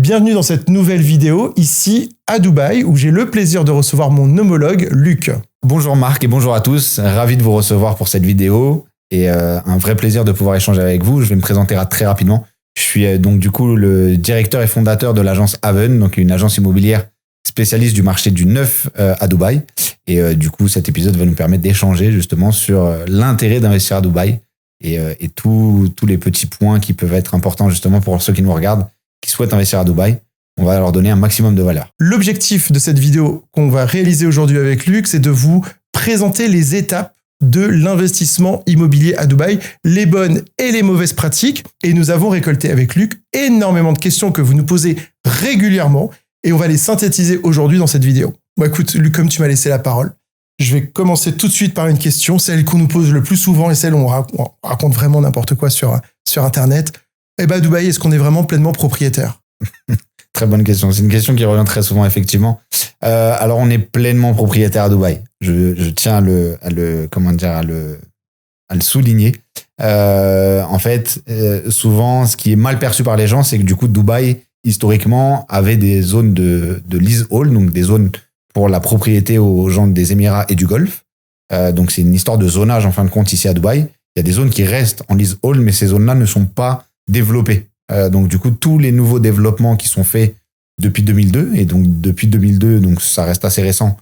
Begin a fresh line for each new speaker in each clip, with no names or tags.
Bienvenue dans cette nouvelle vidéo, ici à Dubaï, où j'ai le plaisir de recevoir mon homologue, Luc.
Bonjour Marc et bonjour à tous, ravi de vous recevoir pour cette vidéo et un vrai plaisir de pouvoir échanger avec vous. Je vais me présenter très rapidement. Je suis donc du coup le directeur et fondateur de l'agence Haven, donc une agence immobilière spécialiste du marché du neuf à Dubaï. Et du coup, cet épisode va nous permettre d'échanger justement sur l'intérêt d'investir à Dubaï et tous les petits points qui peuvent être importants justement pour ceux qui nous regardent, qui souhaitent investir à Dubaï. On va leur donner un maximum de valeur.
L'objectif de cette vidéo qu'on va réaliser aujourd'hui avec Luc, c'est de vous présenter les étapes de l'investissement immobilier à Dubaï, les bonnes et les mauvaises pratiques. Et nous avons récolté avec Luc énormément de questions que vous nous posez régulièrement et on va les synthétiser aujourd'hui dans cette vidéo. Bon, écoute, Luc, comme tu m'as laissé la parole, je vais commencer tout de suite par une question, celle qu'on nous pose le plus souvent et celle où on raconte vraiment n'importe quoi sur Internet. Eh bien, à Dubaï, est-ce qu'on est vraiment pleinement propriétaire ?
Très bonne question. C'est une question qui revient très souvent, effectivement. Alors, on est pleinement propriétaire à Dubaï. Je tiens à le souligner. En fait, souvent, ce qui est mal perçu par les gens, c'est que du coup, Dubaï, historiquement, avait des zones de leasehold, donc des zones pour la propriété aux gens des Émirats et du Golfe. Donc, c'est une histoire de zonage, en fin de compte, ici à Dubaï. Il y a des zones qui restent en leasehold, mais ces zones-là ne sont pas développées. Donc, du coup, tous les nouveaux développements qui sont faits depuis 2002, et donc depuis 2002, donc ça reste assez récent,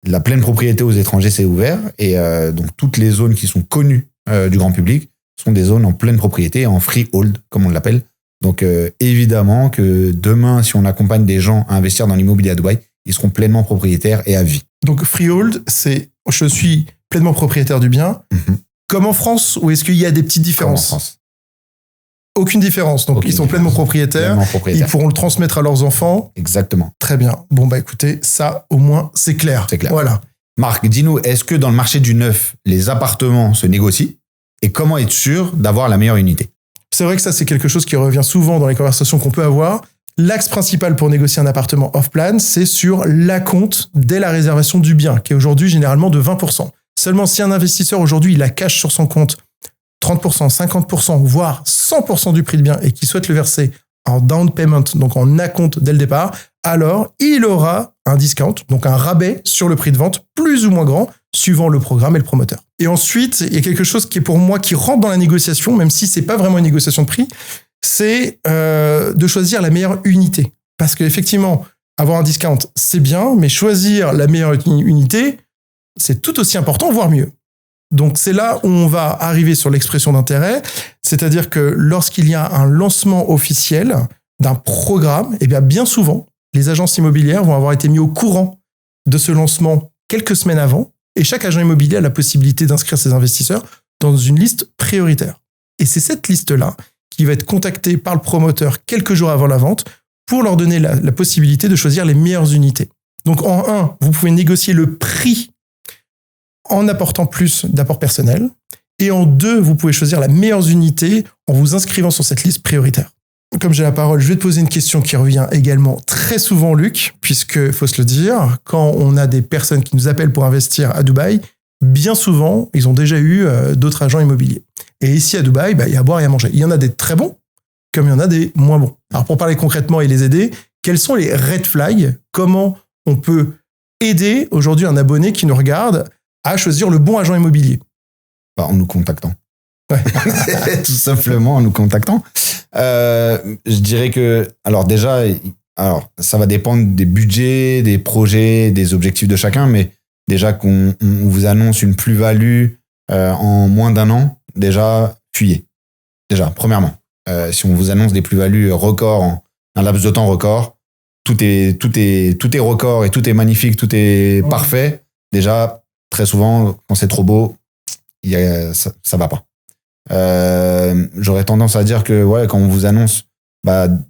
la pleine propriété aux étrangers s'est ouverte, et donc toutes les zones qui sont connues du grand public sont des zones en pleine propriété, en freehold, comme on l'appelle. Donc, évidemment que demain, si on accompagne des gens à investir dans l'immobilier à Dubaï, ils seront pleinement propriétaires et à vie.
Donc, freehold, c'est je suis pleinement propriétaire du bien, comme en France, ou est-ce qu'il y a des petites différences ?
Comme en France.
Aucune différence. Donc, ils sont pleinement propriétaires. Ils pourront le transmettre à leurs enfants.
Exactement.
Très bien. Bon, bah écoutez, ça, au moins, c'est clair.
C'est clair.
Voilà.
Marc, dis-nous, est-ce que dans le marché du neuf, les appartements se négocient ? Et comment être sûr d'avoir la meilleure unité ?
C'est vrai que ça, c'est quelque chose qui revient souvent dans les conversations qu'on peut avoir. L'axe principal pour négocier un appartement off-plan, c'est sur l'acompte dès la réservation du bien, qui est aujourd'hui généralement de 20%. Seulement, si un investisseur aujourd'hui, il a cash sur son compte 30%, 50%, voire 100% du prix de bien et qui souhaite le verser en down payment, donc en acompte dès le départ, alors il aura un discount, donc un rabais sur le prix de vente plus ou moins grand, suivant le programme et le promoteur. Et ensuite, il y a quelque chose qui est pour moi qui rentre dans la négociation, même si c'est pas vraiment une négociation de prix, c'est de choisir la meilleure unité. Parce qu'effectivement, avoir un discount, c'est bien, mais choisir la meilleure unité, c'est tout aussi important, voire mieux. Donc, c'est là où on va arriver sur l'expression d'intérêt, c'est-à-dire que lorsqu'il y a un lancement officiel d'un programme, eh bien souvent, les agences immobilières vont avoir été mis au courant de ce lancement quelques semaines avant, et chaque agent immobilier a la possibilité d'inscrire ses investisseurs dans une liste prioritaire. Et c'est cette liste-là qui va être contactée par le promoteur quelques jours avant la vente pour leur donner la possibilité de choisir les meilleures unités. Donc, en 1, vous pouvez négocier le prix en apportant plus d'apport personnel. Et en 2, vous pouvez choisir la meilleure unité en vous inscrivant sur cette liste prioritaire. Comme j'ai la parole, je vais te poser une question qui revient également très souvent, Luc, puisque, faut se le dire, quand on a des personnes qui nous appellent pour investir à Dubaï, bien souvent, ils ont déjà eu d'autres agents immobiliers. Et ici, à Dubaï, il y a à boire et à manger. Il y en a des très bons, comme il y en a des moins bons. Alors, pour parler concrètement et les aider, quels sont les red flags ? Comment on peut aider aujourd'hui un abonné qui nous regarde à choisir le bon agent immobilier ?
En nous contactant.
Ouais.
Tout simplement en nous contactant. Je dirais que, alors déjà, ça va dépendre des budgets, des projets, des objectifs de chacun, mais déjà qu'on vous annonce une plus-value en moins d'1 an, déjà, fuyez. Déjà, premièrement. Si on vous annonce des plus-values records en un laps de temps record, tout est record et tout est magnifique, tout est parfait. Déjà, très souvent, quand c'est trop beau, ça va pas. J'aurais tendance à dire que quand on vous annonce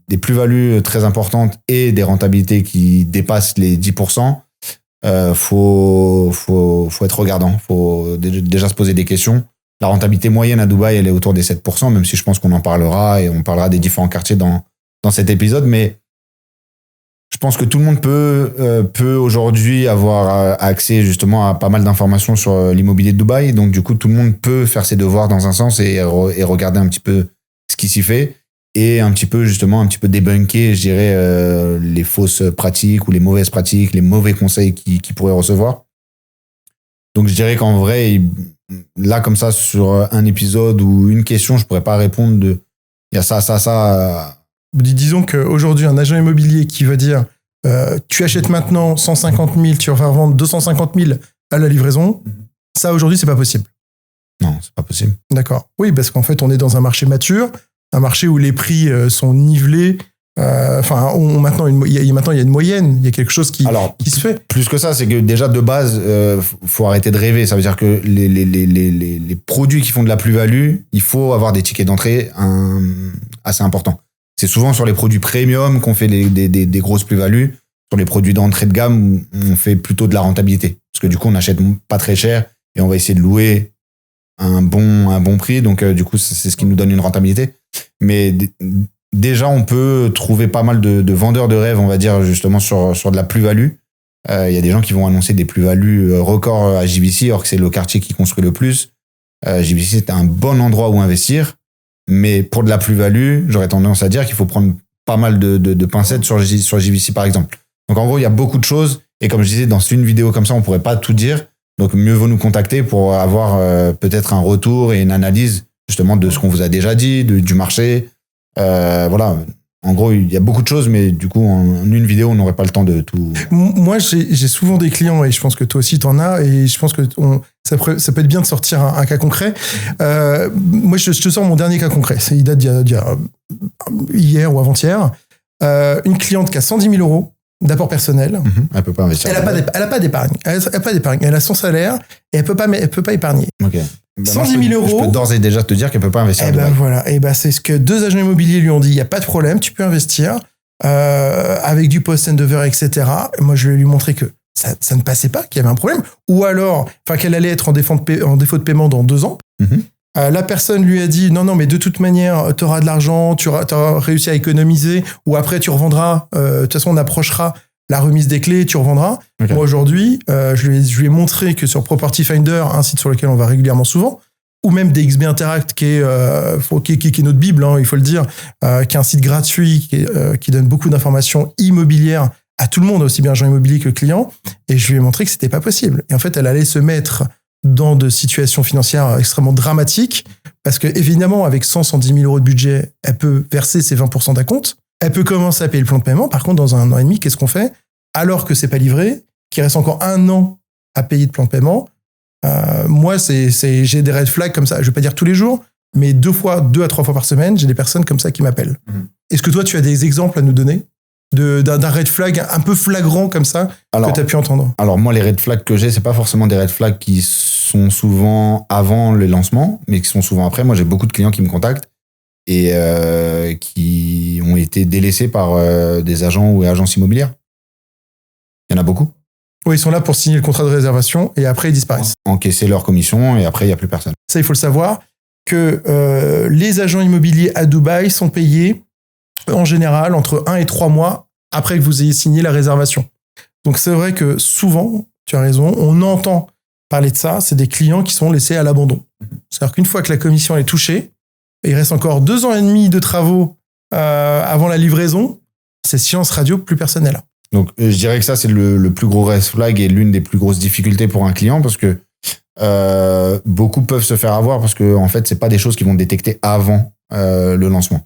des plus-values très importantes et des rentabilités qui dépassent les 10%, faut être regardant. Faut déjà se poser des questions. La rentabilité moyenne à Dubaï, elle est autour des 7%, même si je pense qu'on en parlera et on parlera des différents quartiers dans cet épisode. Mais je pense que tout le monde peut aujourd'hui avoir accès justement à pas mal d'informations sur l'immobilier de Dubaï. Donc du coup, tout le monde peut faire ses devoirs dans un sens et regarder un petit peu ce qui s'y fait. et un petit peu débunker, je dirais, les fausses pratiques ou les mauvaises pratiques, les mauvais conseils qu'ils pourraient recevoir. Donc je dirais qu'en vrai, là comme ça, sur un épisode ou une question, je pourrais pas répondre de il y a ça.
Disons qu'aujourd'hui, un agent immobilier qui va dire tu achètes maintenant 150 000, tu vas revendre 250 000 à la livraison, ça aujourd'hui, c'est pas possible.
Non, c'est pas possible.
D'accord. Oui, parce qu'en fait, on est dans un marché mature, un marché où les prix sont nivelés. Maintenant, il y a une moyenne, il y a quelque chose qui se fait.
Plus que ça, c'est que déjà de base, faut arrêter de rêver. Ça veut dire que les produits qui font de la plus-value, il faut avoir des tickets d'entrée assez importants. C'est souvent sur les produits premium qu'on fait des grosses plus-values. Sur les produits d'entrée de gamme, on fait plutôt de la rentabilité. Parce que du coup, on n'achète pas très cher et on va essayer de louer un bon prix. Donc, du coup, c'est ce qui nous donne une rentabilité. Mais déjà, on peut trouver pas mal de vendeurs de rêves, on va dire, justement, sur de la plus-value. Il y a des gens qui vont annoncer des plus-values records à JVC, or que c'est le quartier qui construit le plus. JVC, c'est un bon endroit où investir. Mais pour de la plus-value, j'aurais tendance à dire qu'il faut prendre pas mal de pincettes sur JVC, par exemple. Donc, en gros, il y a beaucoup de choses. Et comme je disais, dans une vidéo comme ça, on pourrait pas tout dire. Donc, mieux vaut nous contacter pour avoir peut-être un retour et une analyse, justement, de ce qu'on vous a déjà dit, du marché. Voilà. En gpeut il y a beaucoup de choses, mais du coup, en une vidéo, on n'aurait pas le temps de tout.
Moi, j'ai souvent des clients, et je pense que toi aussi, t'en as, et je pense que ça peut être bien de sortir un cas concret. Moi, je te sors mon dernier cas concret. Il date d'il y a hier ou avant-hier. Une cliente qui a 110 000 euros d'apport personnel.
Elle peut pas investir.
Elle a pas d'épargne. Elle a son salaire et elle peut pas épargner.
Ok.
110 000 euros.
Je peux d'ores et déjà te dire qu'elle peut pas investir.
Voilà. C'est ce que 2 agents immobiliers lui ont dit. Il y a pas de problème, tu peux investir avec du post-handover, etc. Et moi, je vais lui montrer que ça ne passait pas, qu'il y avait un problème, ou alors, qu'elle allait être en défaut de paiement dans 2 ans. La personne lui a dit non, mais de toute manière, tu auras de l'argent, tu auras réussi à économiser, ou après tu revendras. De toute façon, on approchera la remise des clés, tu revendras. Okay. Moi, aujourd'hui, je lui ai montré que sur Property Finder, un site sur lequel on va régulièrement souvent, ou même DXB Interact, qui est notre Bible, il faut le dire, qui est un site gratuit qui donne beaucoup d'informations immobilières à tout le monde, aussi bien agent immobilier que client. Et je lui ai montré que c'était pas possible. Et en fait, elle allait se mettre dans de situations financières extrêmement dramatiques, parce que évidemment, avec 110 000 euros de budget, elle peut verser ses 20% d'acompte. Elle peut commencer à payer le plan de paiement. Par contre, dans 1 an et demi, qu'est-ce qu'on fait? Alors que c'est pas livré, qu'il reste encore 1 an à payer de plan de paiement. Moi, j'ai des red flags comme ça. Je vais pas dire tous les jours, mais 2 à 3 fois par semaine, j'ai des personnes comme ça qui m'appellent. Est-ce que toi, tu as des exemples à nous donner d'un red flag un peu flagrant comme ça que tu as pu entendre? Alors
moi, les red flags que j'ai, c'est pas forcément des red flags qui sont souvent avant le lancement, mais qui sont souvent après. Moi, j'ai beaucoup de clients qui me contactent et qui ont été délaissés par des agents ou agences immobilières. Il y en a beaucoup.
Oui, ils sont là pour signer le contrat de réservation et après ils disparaissent.
Encaisser leur commission et après il n'y a plus personne.
Ça, il faut le savoir que les agents immobiliers à Dubaï sont payés en général entre 1 et 3 mois après que vous ayez signé la réservation. Donc c'est vrai que souvent, tu as raison, on entend parler de ça, c'est des clients qui sont laissés à l'abandon. C'est-à-dire qu'une fois que la commission est touchée, il reste encore 2 ans et demi de travaux avant la livraison, c'est silence radio, plus personne n'est là.
Donc je dirais que ça, c'est le plus gros red flag et l'une des plus grosses difficultés pour un client, parce que beaucoup peuvent se faire avoir parce que en fait, c'est pas des choses qu'ils vont détecter avant le lancement.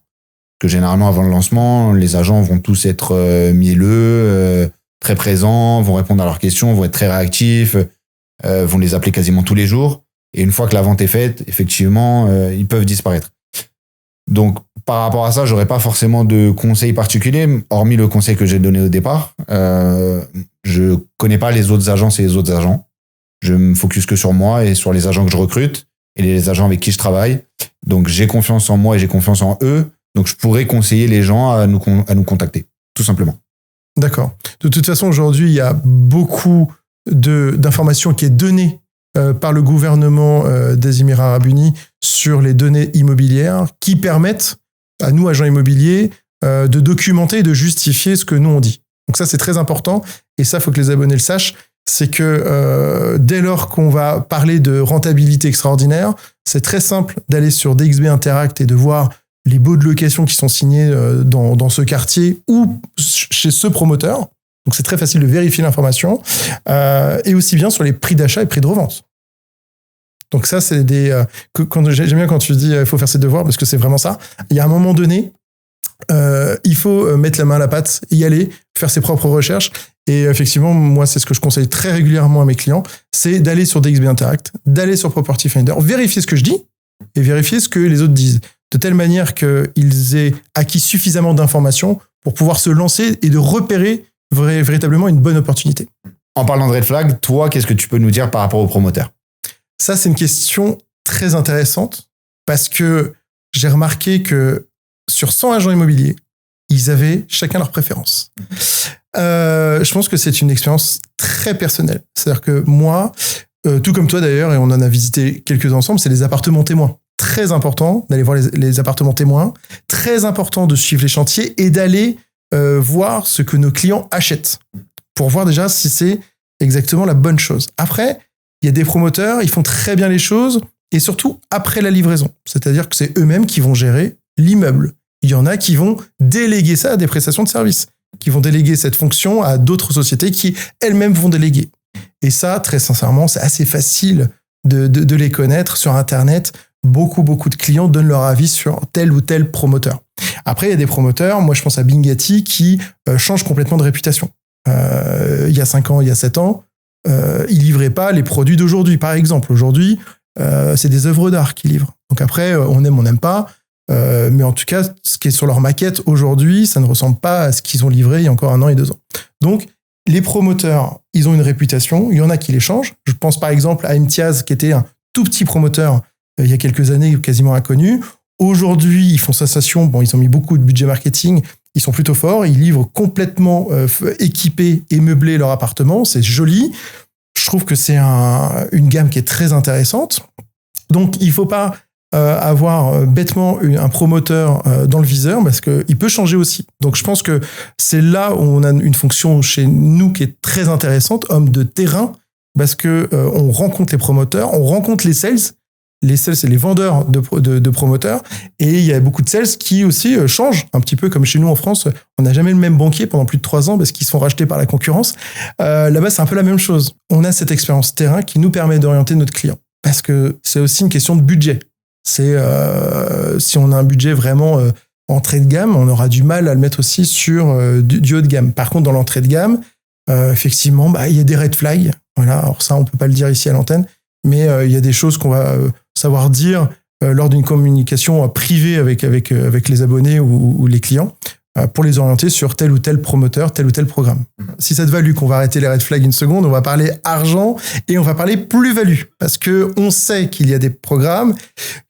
Que généralement, avant le lancement, les agents vont tous être mielleux, très présents, vont répondre à leurs questions, vont être très réactifs, vont les appeler quasiment tous les jours. Et une fois que la vente est faite, effectivement, ils peuvent disparaître. Donc, par rapport à ça, j'aurais pas forcément de conseils particuliers, hormis le conseil que j'ai donné au départ. Je connais pas les autres agences et les autres agents. Je me focus que sur moi et sur les agents que je recrute et les agents avec qui je travaille. Donc, j'ai confiance en moi et j'ai confiance en eux. Donc, je pourrais conseiller les gens à nous contacter, tout simplement.
D'accord. De toute façon, aujourd'hui, il y a beaucoup d'informations qui est donnée par le gouvernement des Émirats Arabes Unis sur les données immobilières qui permettent à nous, agents immobiliers, de documenter et de justifier ce que nous, on dit. Donc ça, c'est très important. Et ça, il faut que les abonnés le sachent. C'est que dès lors qu'on va parler de rentabilité extraordinaire, c'est très simple d'aller sur DXB Interact et de voir les baux de location qui sont signés dans ce quartier ou chez ce promoteur. Donc, c'est très facile de vérifier l'information. Et aussi bien sur les prix d'achat et prix de revente. Donc ça, c'est j'aime bien quand tu dis il faut faire ses devoirs, parce que c'est vraiment ça. Il y a un moment donné, il faut mettre la main à la pâte, y aller, faire ses propres recherches. Et effectivement, moi, c'est ce que je conseille très régulièrement à mes clients, c'est d'aller sur DXB Interact, d'aller sur Property Finder, vérifier ce que je dis et vérifier ce que les autres disent, de telle manière qu'ils aient acquis suffisamment d'informations pour pouvoir se lancer et de repérer véritablement une bonne opportunité.
En parlant de red flag, toi, qu'est-ce que tu peux nous dire par rapport aux promoteurs ?
Ça, c'est une question très intéressante parce que j'ai remarqué que sur 100 agents immobiliers, ils avaient chacun leurs préférences. Je pense que c'est une expérience très personnelle. C'est-à-dire que moi, tout comme toi d'ailleurs, et on en a visité quelques-uns ensemble, c'est les appartements témoins. Très important d'aller voir les appartements témoins. Très important de suivre les chantiers et d'aller voir ce que nos clients achètent pour voir déjà si c'est exactement la bonne chose. Après, il y a des promoteurs, ils font très bien les choses et surtout après la livraison. C'est-à-dire que c'est eux-mêmes qui vont gérer l'immeuble. Il y en a qui vont déléguer ça à des prestations de services, qui vont déléguer cette fonction à d'autres sociétés qui elles-mêmes vont déléguer. Et ça, très sincèrement, c'est assez facile de les connaître sur Internet. Beaucoup de clients donnent leur avis sur tel ou tel promoteur. Après, il y a des promoteurs, moi je pense à Bingati, qui changent complètement de réputation. Il y a 5 ans, il y a 7 ans, ils livraient pas les produits d'aujourd'hui. Par exemple, aujourd'hui, c'est des œuvres d'art qu'ils livrent. Donc après, on aime, on n'aime pas. Mais en tout cas, ce qui est sur leur maquette aujourd'hui, ça ne ressemble pas à ce qu'ils ont livré il y a encore 1 an et 2 ans. Donc, les promoteurs, ils ont une réputation. Il y en a qui les changent. Je pense par exemple à Imtiaz, qui était un tout petit promoteur il y a quelques années, quasiment inconnu. Aujourd'hui, ils font sensation. Bon, ils ont mis beaucoup de budget marketing. Ils sont plutôt forts. Ils livrent complètement équipés et meublés leur appartement. C'est joli. Je trouve que c'est une gamme qui est très intéressante. Donc, il ne faut pas avoir bêtement un promoteur dans le viseur parce qu'il peut changer aussi. Donc, je pense que c'est là où on a une fonction chez nous qui est très intéressante, homme de terrain, parce que on rencontre les promoteurs, on rencontre les sales. Les sales, c'est les vendeurs de promoteurs. Et il y a beaucoup de sales qui aussi changent, un petit peu comme chez nous en France. On n'a jamais le même banquier pendant plus de 3 ans parce qu'ils sont rachetés par la concurrence. Là-bas, c'est un peu la même chose. On a cette expérience terrain qui nous permet d'orienter notre client. Parce que c'est aussi une question de budget. C'est si on a un budget vraiment entrée de gamme, on aura du mal à le mettre aussi sur du haut de gamme. Par contre, dans l'entrée de gamme, effectivement, il y a des red flags. Voilà, alors ça, on peut pas le dire ici à l'antenne, mais il y a des choses qu'on va savoir dire lors d'une communication privée avec les abonnés ou les clients pour les orienter sur tel ou tel promoteur, tel ou tel programme. Si ça te va, Luc, on va arrêter les red flags une seconde, on va parler argent et on va parler plus-value. Parce qu'on sait qu'il y a des programmes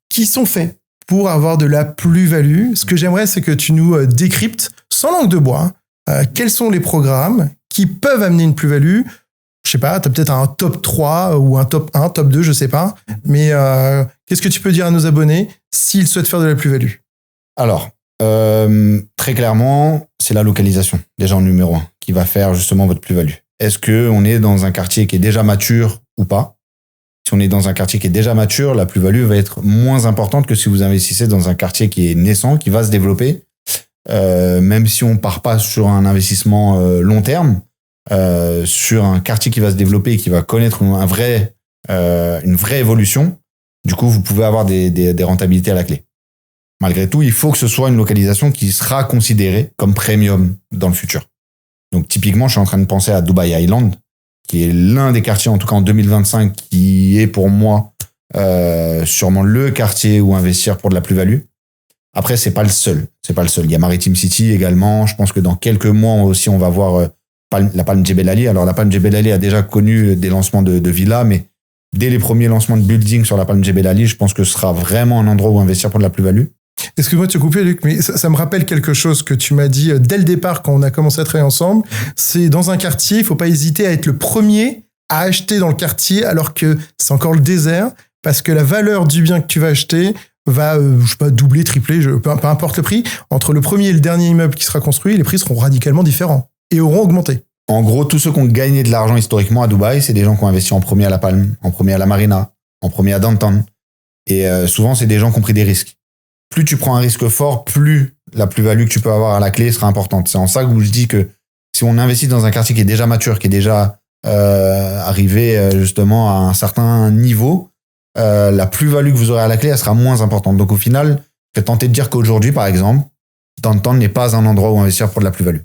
qui sont faits pour avoir de la plus-value. Ce que j'aimerais, c'est que tu nous décryptes, sans langue de bois, quels sont les programmes qui peuvent amener une plus-value. Je sais pas, tu as peut-être un top 3 ou un top 1, top 2, je sais pas. Mais qu'est-ce que tu peux dire à nos abonnés s'ils souhaitent faire de la plus-value ?
Alors, très clairement, c'est la localisation, déjà en numéro 1, qui va faire justement votre plus-value. Est-ce qu'on est dans un quartier qui est déjà mature ou pas ? Si on est dans un quartier qui est déjà mature, la plus-value va être moins importante que si vous investissez dans un quartier qui est naissant, qui va se développer. Même si on part pas sur un investissement long terme, sur un quartier qui va se développer et qui va connaître une vraie évolution, du coup, vous pouvez avoir des rentabilités à la clé. Malgré tout, il faut que ce soit une localisation qui sera considérée comme premium dans le futur. Donc, typiquement, je suis en train de penser à Dubai Island, qui est l'un des quartiers, en tout cas en 2025, qui est pour moi sûrement le quartier où investir pour de la plus-value. Après, c'est pas le seul. Il y a Maritime City également. Je pense que dans quelques mois aussi, on va voir la Palm Jebel Ali. Alors, la Palm Jebel Ali a déjà connu des lancements de villas, mais dès les premiers lancements de building sur la Palm Jebel Ali, je pense que ce sera vraiment un endroit où investir pour de la plus-value.
Excuse-moi de te couper, Luc, mais ça me rappelle quelque chose que tu m'as dit dès le départ quand on a commencé à travailler ensemble. C'est dans un quartier, il faut pas hésiter à être le premier à acheter dans le quartier alors que c'est encore le désert, parce que la valeur du bien que tu vas acheter va, je sais pas, doubler, tripler, peu importe le prix. Entre le premier et le dernier immeuble qui sera construit, les prix seront radicalement différents et auront augmenté.
En gros, tous ceux qui ont gagné de l'argent historiquement à Dubaï, c'est des gens qui ont investi en premier à la Palme, en premier à la Marina, en premier à Downtown. Et souvent, c'est des gens qui ont pris des risques. plus tu prends un risque fort, plus la plus-value que tu peux avoir à la clé sera importante. C'est en ça que je dis que si on investit dans un quartier qui est déjà mature, qui est déjà arrivé justement à un certain niveau, la plus-value que vous aurez à la clé, elle sera moins importante. Donc au final, je serais tenté de dire qu'aujourd'hui, par exemple, Downtown n'est pas un endroit où investir pour de la plus-value.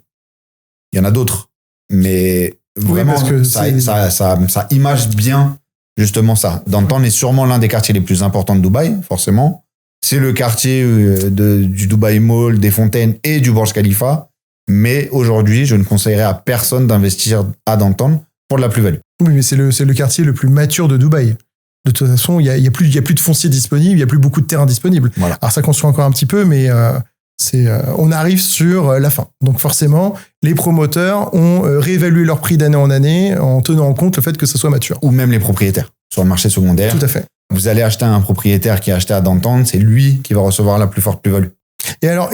Il y en a d'autres, mais vraiment,
parce que
ça image bien justement ça. Downtown est sûrement l'un des quartiers les plus importants de Dubaï, forcément. C'est le quartier du Dubai Mall, des fontaines et du Burj Khalifa. Mais aujourd'hui, je ne conseillerais à personne d'investir à Downtown pour de la plus-value.
Oui, mais c'est le quartier le plus mature de Dubaï. De toute façon, il y a plus de foncier disponible, il n'y a plus beaucoup de terrain disponible.
Voilà.
Alors ça construit encore un petit peu, mais on arrive sur la fin. Donc forcément, les promoteurs ont réévalué leur prix d'année en année en tenant en compte le fait que ça soit mature.
Ou même les propriétaires sur le marché secondaire.
Tout à fait.
Vous allez acheter un propriétaire qui a acheté à Downtown, c'est lui qui va recevoir la plus forte plus-value.
Et alors,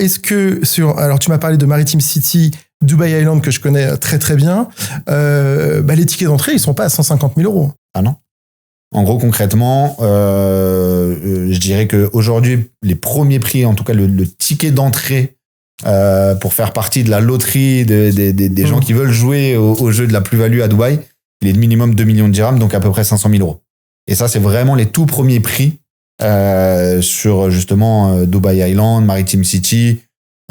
alors tu m'as parlé de Maritime City, Dubai Island, que je connais très très bien. Les tickets d'entrée, ils sont pas à 150 000 euros.
Ah non. En gros, concrètement, je dirais qu'aujourd'hui, les premiers prix, en tout cas le ticket d'entrée pour faire partie de la loterie des gens qui veulent jouer au jeu de la plus-value à Dubaï, il est de minimum 2 millions de dirhams, donc à peu près 500 000 euros. Et ça, c'est vraiment les tout premiers prix sur justement Dubai Island, Maritime City,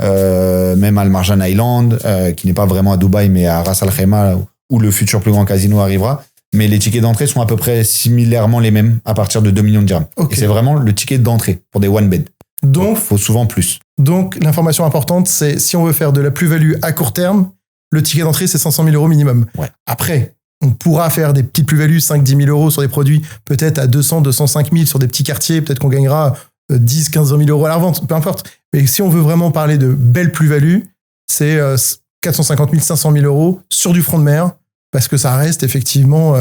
même Al Marjan Island, qui n'est pas vraiment à Dubaï, mais à Ras Al Khaimah, où le futur plus grand casino arrivera. Mais les tickets d'entrée sont à peu près similairement les mêmes à partir de 2 millions de dirhams.
Okay.
Et c'est vraiment le ticket d'entrée pour des one bed. Donc, il faut souvent plus.
Donc, l'information importante, c'est si on veut faire de la plus-value à court terme, le ticket d'entrée, c'est 500 000 euros minimum.
Ouais.
Après, on pourra faire des petites plus-values, 5-10 000 euros sur des produits, peut-être à 200, 205 000 sur des petits quartiers, peut-être qu'on gagnera 10, 15 000 euros à la revente, peu importe. Mais si on veut vraiment parler de belles plus-values, c'est 450 000, 500 000 euros sur du front de mer, parce que ça reste effectivement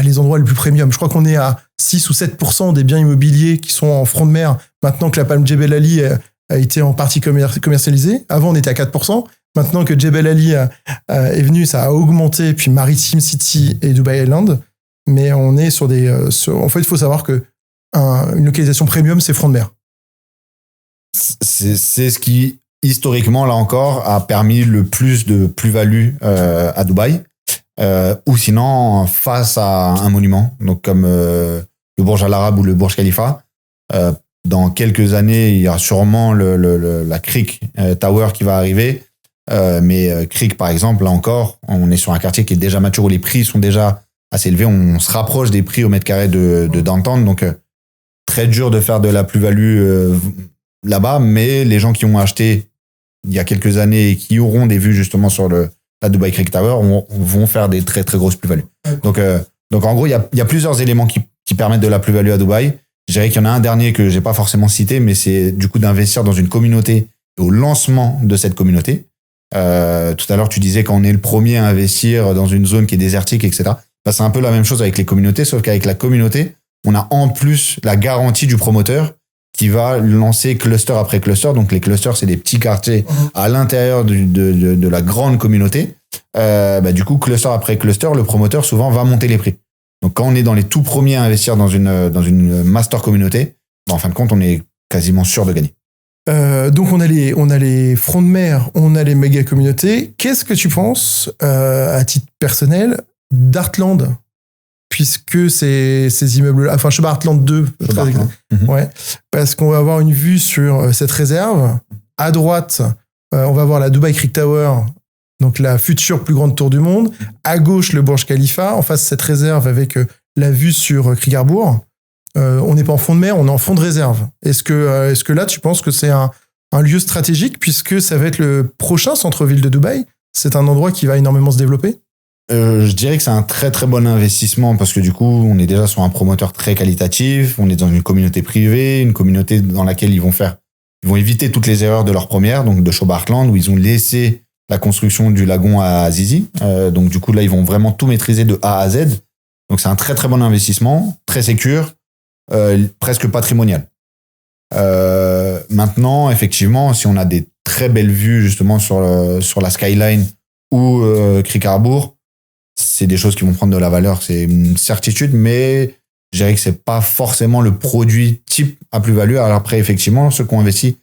les endroits les plus premium. Je crois qu'on est à 6 ou 7% des biens immobiliers qui sont en front de mer, maintenant que la Palm Jebel Ali a été en partie commercialisée. Avant, on était à 4%. Maintenant que Jebel Ali est venu, ça a augmenté, puis Maritime City et Dubai Island. Mais on est sur des... en fait, il faut savoir que une localisation premium, c'est front de mer.
C'est ce qui, historiquement, là encore, a permis le plus de plus-value à Dubaï. Ou sinon, face à un monument, donc comme le Burj Al Arab ou le Burj Khalifa. Dans quelques années, il y aura sûrement la Creek Tower qui va arriver. Mais Creek, par exemple, là encore, on est sur un quartier qui est déjà mature où les prix sont déjà assez élevés. On se rapproche des prix au mètre carré de Downtown. Donc, très dur de faire de la plus-value là-bas. Mais les gens qui ont acheté il y a quelques années et qui auront des vues justement sur la Dubai Creek Tower vont faire des très, très grosses plus-values. Donc, en gros, il y a plusieurs éléments qui permettent de la plus-value à Dubaï. Je dirais qu'il y en a un dernier que j'ai pas forcément cité, mais c'est du coup d'investir dans une communauté et au lancement de cette communauté. Tout à l'heure, tu disais qu'on est le premier à investir dans une zone qui est désertique, etc. C'est un peu la même chose avec les communautés, sauf qu'avec la communauté, on a en plus la garantie du promoteur qui va lancer cluster après cluster. Donc, les clusters, c'est des petits quartiers à l'intérieur de la grande communauté. Du coup, cluster après cluster, le promoteur, souvent, va monter les prix. Donc, quand on est dans les tout premiers à investir dans une master communauté, en fin de compte, on est quasiment sûr de gagner.
Donc on a les fronts de mer, on a les méga communautés. Qu'est-ce que tu penses, à titre personnel, d'Heartland, puisque ces immeubles, enfin je sais pas, Heartland 2, ouais, parce qu'on va avoir une vue sur cette réserve. À droite, on va voir la Dubai Creek Tower, donc la future plus grande tour du monde. À gauche, le Burj Khalifa. En face, cette réserve avec la vue sur Creek Harbour. On n'est pas en fond de mer, on est en fond de réserve. Est-ce que là, tu penses que c'est un lieu stratégique puisque ça va être le prochain centre-ville de Dubaï? C'est un endroit qui va énormément se développer?
Je dirais que c'est un très très bon investissement parce que du coup, on est déjà sur un promoteur très qualitatif, on est dans une communauté privée, une communauté dans laquelle ils vont éviter toutes les erreurs de leur première, donc de Shoba Heartland, où ils ont laissé la construction du lagon à Zizi. Donc du coup, là, ils vont vraiment tout maîtriser de A à Z. Donc c'est un très très bon investissement, très sécure. Presque patrimonial. Maintenant, effectivement, si on a des très belles vues justement sur la skyline ou Creek Harbour, c'est des choses qui vont prendre de la valeur, c'est une certitude, mais je dirais que c'est pas forcément le produit type à plus-value. Alors après, effectivement, ceux qui ont investi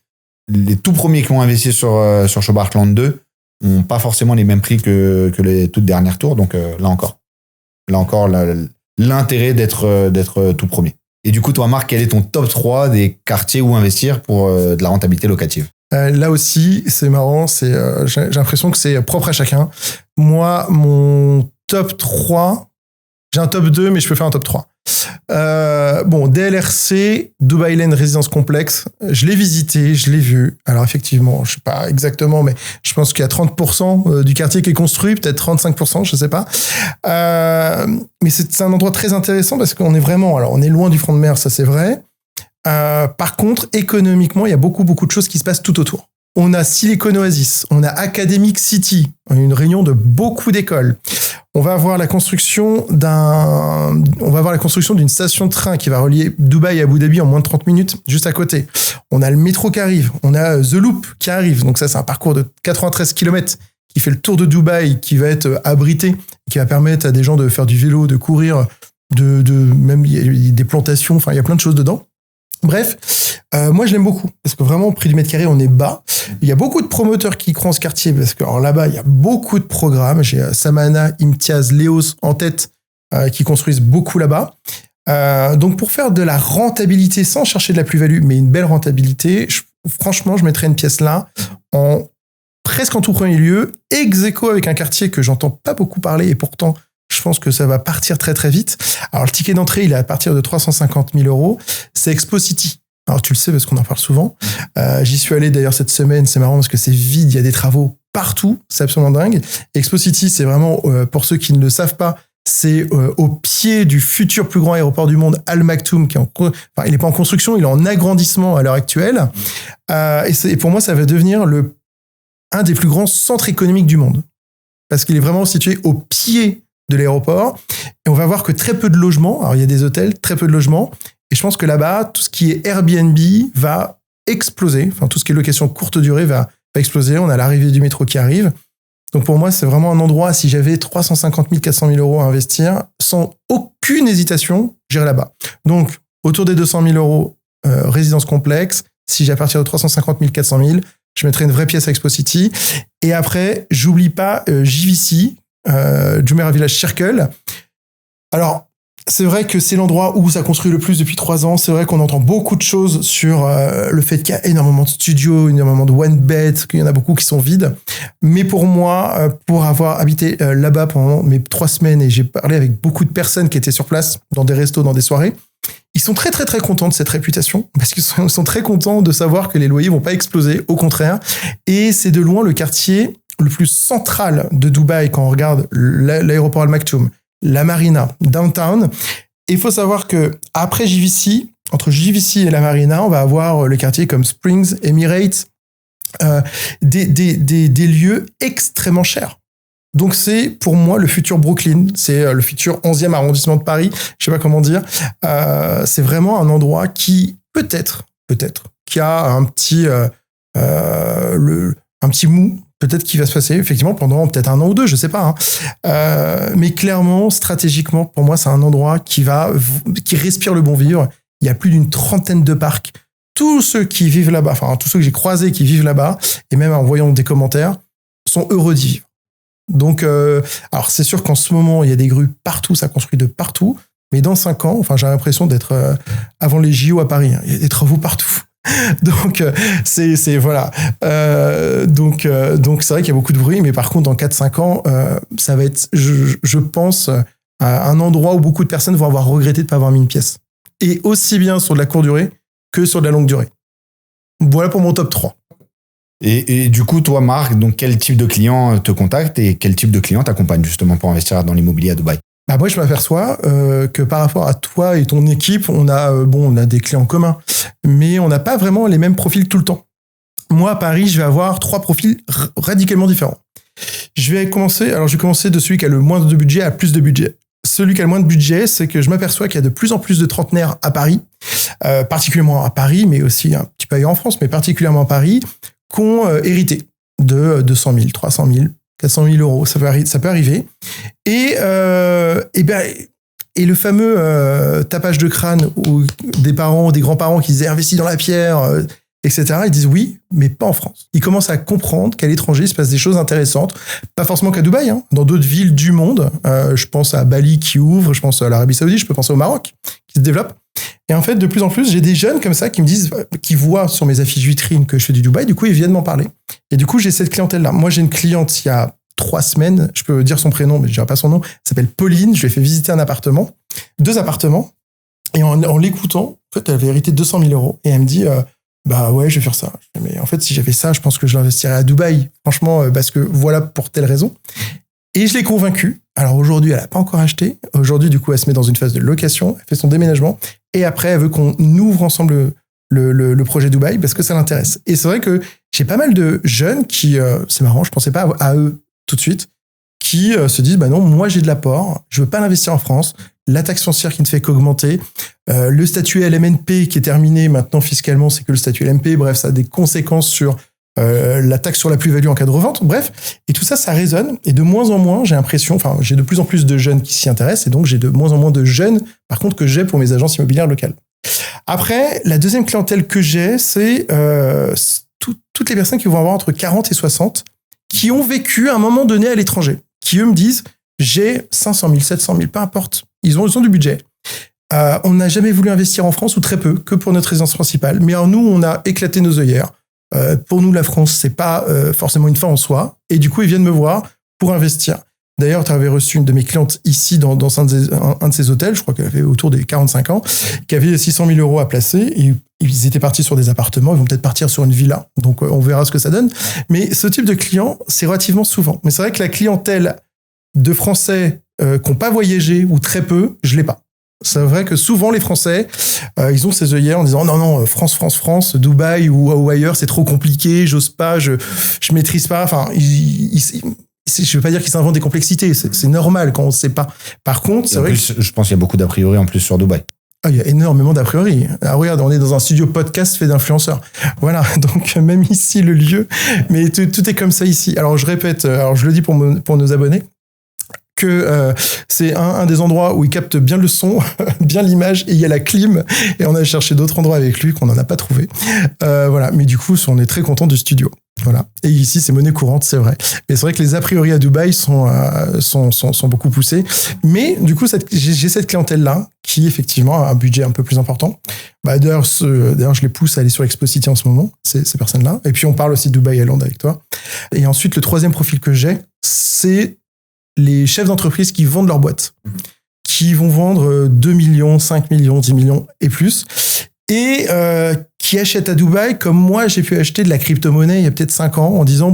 les tout premiers qui ont investi sur Schobart-Land 2 n'ont pas forcément les mêmes prix que les toutes dernières tours. Donc là encore, l'intérêt d'être tout premier. Et du coup, toi, Marc, quel est ton top 3 des quartiers où investir pour de la rentabilité locative?
Là aussi, c'est marrant, j'ai l'impression que c'est propre à chacun. Moi, mon top 3, j'ai un top 2, mais je peux faire un top 3. DLRC, Dubai Land Résidence Complexe, je l'ai visité, je l'ai vu. Alors effectivement, je sais pas exactement, mais je pense qu'il y a 30% du quartier qui est construit, peut-être 35%, je sais pas. Mais c'est un endroit très intéressant parce qu'on est vraiment, alors on est loin du front de mer, ça c'est vrai. Par contre, économiquement, il y a beaucoup de choses qui se passent tout autour. On a Silicon Oasis, on a Academic City, une réunion de beaucoup d'écoles. On va avoir la construction d'une station de train qui va relier Dubaï et Abu Dhabi en moins de 30 minutes, juste à côté. On a le métro qui arrive, on a The Loop qui arrive. Donc ça, c'est un parcours de 93 km qui fait le tour de Dubaï, qui va être abrité, qui va permettre à des gens de faire du vélo, de courir, même il y a des plantations, enfin il y a plein de choses dedans. Bref, moi je l'aime beaucoup parce que vraiment au prix du mètre carré on est bas. Il y a beaucoup de promoteurs qui croient en ce quartier parce que alors, là-bas il y a beaucoup de programmes. J'ai Samana, Imtiaz, Leos en tête qui construisent beaucoup là-bas. Donc pour faire de la rentabilité sans chercher de la plus-value, mais une belle rentabilité, franchement je mettrais une pièce là presque en tout premier lieu, ex aequo avec un quartier que j'entends pas beaucoup parler et pourtant je pense que ça va partir très très vite. Alors le ticket d'entrée, il est à partir de 350 000 €. C'est Expo City. Alors tu le sais parce qu'on en parle souvent. J'y suis allé d'ailleurs cette semaine. C'est marrant parce que c'est vide. Il y a des travaux partout. C'est absolument dingue. Expo City, c'est vraiment, pour ceux qui ne le savent pas, c'est au pied du futur plus grand aéroport du monde, Al Maktoum, il n'est pas en construction, il est en agrandissement à l'heure actuelle. Et pour moi, ça va devenir un des plus grands centres économiques du monde. Parce qu'il est vraiment situé au pied de l'aéroport, et on va voir que très peu de logements, alors il y a des hôtels, très peu de logements, et je pense que là-bas, tout ce qui est Airbnb va exploser, enfin tout ce qui est location courte durée va exploser, on a l'arrivée du métro qui arrive, donc pour moi c'est vraiment un endroit, si j'avais 350 000, 400 000 € à investir, sans aucune hésitation, j'irais là-bas. Donc autour des 200 000 €, résidence complexe, si j'ai à partir de 350 000, 400 000, je mettrais une vraie pièce à Expo City, et après, j'oublie pas JVC, Jumeirah Village Circle. Alors, c'est vrai que c'est l'endroit où ça construit le plus depuis 3 ans. C'est vrai qu'on entend beaucoup de choses sur le fait qu'il y a énormément de studios, énormément de one bed, qu'il y en a beaucoup qui sont vides. Mais pour moi, pour avoir habité là-bas pendant mes 3 semaines et j'ai parlé avec beaucoup de personnes qui étaient sur place, dans des restos, dans des soirées, ils sont très très très contents de cette réputation parce qu'ils sont très contents de savoir que les loyers vont pas exploser, au contraire. Et c'est de loin le quartier le plus central de Dubaï quand on regarde l'aéroport Al Maktoum, la marina, downtown. Et il faut savoir que après JVC, entre JVC et la marina, on va avoir le quartier comme Springs, Emirates, des lieux extrêmement chers. Donc c'est pour moi le futur Brooklyn, c'est le futur 11e arrondissement de Paris, je sais pas comment dire. C'est vraiment un endroit qui peut-être, qui a un petit mou, peut-être qui va se passer effectivement pendant peut-être 1 an ou 2, je sais pas. Mais clairement, stratégiquement, pour moi, c'est un endroit qui respire le bon vivre. Il y a plus d'une 30aine de parcs. Tous ceux qui vivent là-bas, enfin tous ceux que j'ai croisés qui vivent là-bas, et même en voyant des commentaires, sont heureux d'y vivre. Donc, alors c'est sûr qu'en ce moment, il y a des grues partout, ça construit de partout, mais dans 5 ans, enfin j'ai l'impression d'être avant les JO à Paris, hein, il y a des travaux partout. Donc c'est voilà. Donc c'est vrai qu'il y a beaucoup de bruit, mais par contre dans 4-5 ans, ça va être, je pense, un endroit où beaucoup de personnes vont avoir regretté de ne pas avoir mis une pièce. Et aussi bien sur de la courte durée que sur de la longue durée. Voilà pour mon top 3.
Et du coup, toi, Marc, donc quel type de client te contacte et quel type de client t'accompagne justement pour investir dans l'immobilier à Dubaï?
Bah moi, je m'aperçois que par rapport à toi et ton équipe, on a des clients communs, mais on n'a pas vraiment les mêmes profils tout le temps. Moi, à Paris, je vais avoir 3 profils radicalement différents. Je vais commencer de celui qui a le moins de budget à plus de budget. Celui qui a le moins de budget, c'est que je m'aperçois qu'il y a de plus en plus de trentenaires à Paris, particulièrement à Paris, mais aussi un petit peu ailleurs en France, mais particulièrement à Paris, qui ont hérité de 200 000, 300 000, 400 000 euros. Ça peut arriver. Et le fameux tapage de crâne ou des parents, des grands-parents qui disaient investis dans la pierre, etc. Ils disent oui, mais pas en France. Ils commencent à comprendre qu'à l'étranger, il se passe des choses intéressantes. Pas forcément qu'à Dubaï, hein, dans d'autres villes du monde. Je pense à Bali qui ouvre, je pense à l'Arabie Saoudite, je peux penser au Maroc qui se développe. Et en fait, de plus en plus, j'ai des jeunes comme ça qui me disent, qui voient sur mes affiches vitrines que je fais du Dubaï, du coup, ils viennent m'en parler. Et du coup, j'ai cette clientèle-là. Moi, j'ai une cliente il y a 3 semaines, je peux dire son prénom, mais je ne dirai pas son nom, elle s'appelle Pauline, je lui ai fait visiter un appartement, 2 appartements, et en l'écoutant, en fait, elle avait hérité de 200 000 euros, et elle me dit, bah ouais, je vais faire ça. Mais en fait, si j'avais ça, je pense que je l'investirais à Dubaï, franchement, parce que voilà pour telle raison. Et je l'ai convaincue. Alors aujourd'hui, elle n'a pas encore acheté. Aujourd'hui, du coup, elle se met dans une phase de location, elle fait son déménagement, et après, elle veut qu'on ouvre ensemble le projet Dubaï parce que ça l'intéresse. Et c'est vrai que j'ai pas mal de jeunes qui, c'est marrant, je pensais pas à eux tout de suite, qui se disent, bah non, moi j'ai de l'apport, je veux pas l'investir en France, la taxe foncière qui ne fait qu'augmenter, le statut LMNP qui est terminé maintenant fiscalement, c'est que le statut LMP, bref, ça a des conséquences sur la taxe sur la plus-value en cas de revente, bref, et tout ça, ça résonne, et de moins en moins, j'ai l'impression, enfin, j'ai de plus en plus de jeunes qui s'y intéressent, et donc j'ai de moins en moins de jeunes, par contre, que j'ai pour mes agences immobilières locales. Après, la deuxième clientèle que j'ai, c'est toutes les personnes qui vont avoir entre 40 et 60, qui ont vécu à un moment donné à l'étranger, qui eux me disent, j'ai 500 000, 700 000, peu importe, ils ont du budget. On n'a jamais voulu investir en France, ou très peu, que pour notre résidence principale, mais alors nous, on a éclaté nos œillères. Pour nous, la France, c'est pas forcément une fin en soi. Et du coup, ils viennent me voir pour investir. D'ailleurs, tu avais reçu une de mes clientes ici dans un de ces hôtels, je crois qu'elle avait autour des 45 ans, qui avait 600 000 euros à placer. Et ils étaient partis sur des appartements, ils vont peut-être partir sur une villa. Donc, on verra ce que ça donne. Mais ce type de client, c'est relativement souvent. Mais c'est vrai que la clientèle de Français qui n'ont pas voyagé ou très peu, je l'ai pas. C'est vrai que souvent, les Français, ils ont ces œillères en disant non, France, Dubaï ou ailleurs, c'est trop compliqué, j'ose pas, je maîtrise pas. Enfin, je veux pas dire qu'ils s'inventent des complexités, c'est normal quand on sait pas. Par contre, c'est vrai
que je pense qu'il y a beaucoup d'a priori en plus sur Dubaï.
Ah, il y a énormément d'a priori. Ah, regarde, on est dans un studio podcast fait d'influenceurs. Voilà, donc même ici, le lieu, mais tout est comme ça ici. Alors, je répète, je le dis pour nos abonnés, que c'est un des endroits où il capte bien le son, bien l'image, et il y a la clim, et on a cherché d'autres endroits avec lui qu'on n'en a pas trouvé. Voilà, mais du coup, on est très content du studio. Voilà. Et ici, c'est monnaie courante, c'est vrai. Mais c'est vrai que les a priori à Dubaï sont beaucoup poussés. Mais du coup, j'ai cette clientèle-là qui, effectivement, a un budget un peu plus important. D'ailleurs, je les pousse à aller sur Expo City en ce moment, ces personnes-là. Et puis, on parle aussi de Dubaï Island avec toi. Et ensuite, le troisième profil que j'ai, c'est les chefs d'entreprise qui vendent leur boîte, qui vont vendre 2 millions, 5 millions, 10 millions et plus, et qui achètent à Dubaï comme moi, j'ai pu acheter de la crypto-monnaie il y a peut-être 5 ans en disant,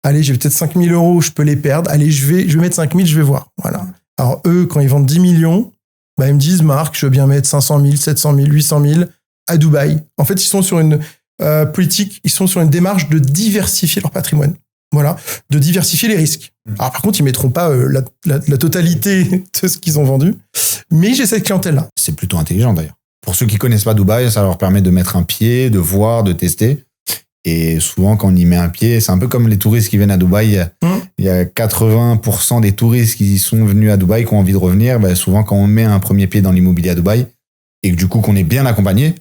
allez, j'ai peut-être 5 000 euros, je peux les perdre, allez, je vais mettre 5 000, je vais voir. Voilà. Alors eux, quand ils vendent 10 millions, ils me disent, Marc, je veux bien mettre 500 000, 700 000, 800 000 à Dubaï. En fait, ils sont sur une politique, ils sont sur une démarche de diversifier leur patrimoine. Voilà, de diversifier les risques. Alors par contre, ils mettront pas la totalité de ce qu'ils ont vendu, mais j'ai cette clientèle-là.
C'est plutôt intelligent d'ailleurs. Pour ceux qui connaissent pas Dubaï, ça leur permet de mettre un pied, de voir, de tester. Et souvent, quand on y met un pied, c'est un peu comme les touristes qui viennent à Dubaï. Il y a 80% des touristes qui sont venus à Dubaï, qui ont envie de revenir. Souvent, quand on met un premier pied dans l'immobilier à Dubaï, et que du coup, qu'on est bien accompagné,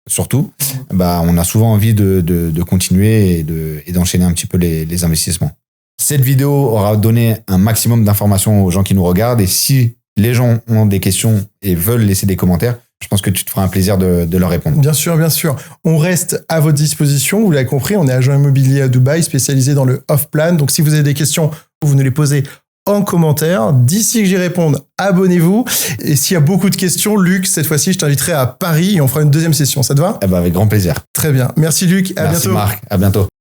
surtout, on a souvent envie de continuer et d'enchaîner un petit peu les investissements. Cette vidéo aura donné un maximum d'informations aux gens qui nous regardent, et si les gens ont des questions et veulent laisser des commentaires, je pense que tu te feras un plaisir de leur répondre.
Bien sûr, bien sûr. On reste à votre disposition, vous l'avez compris, on est agent immobilier à Dubaï, spécialisé dans le off-plan, donc si vous avez des questions, vous nous les posez en commentaire. D'ici que j'y réponde, abonnez-vous. Et s'il y a beaucoup de questions, Luc, cette fois-ci, je t'inviterai à Paris et on fera une deuxième session. Ça te va ?
Avec grand plaisir.
Très bien. Merci Luc.
Merci Marc. À bientôt.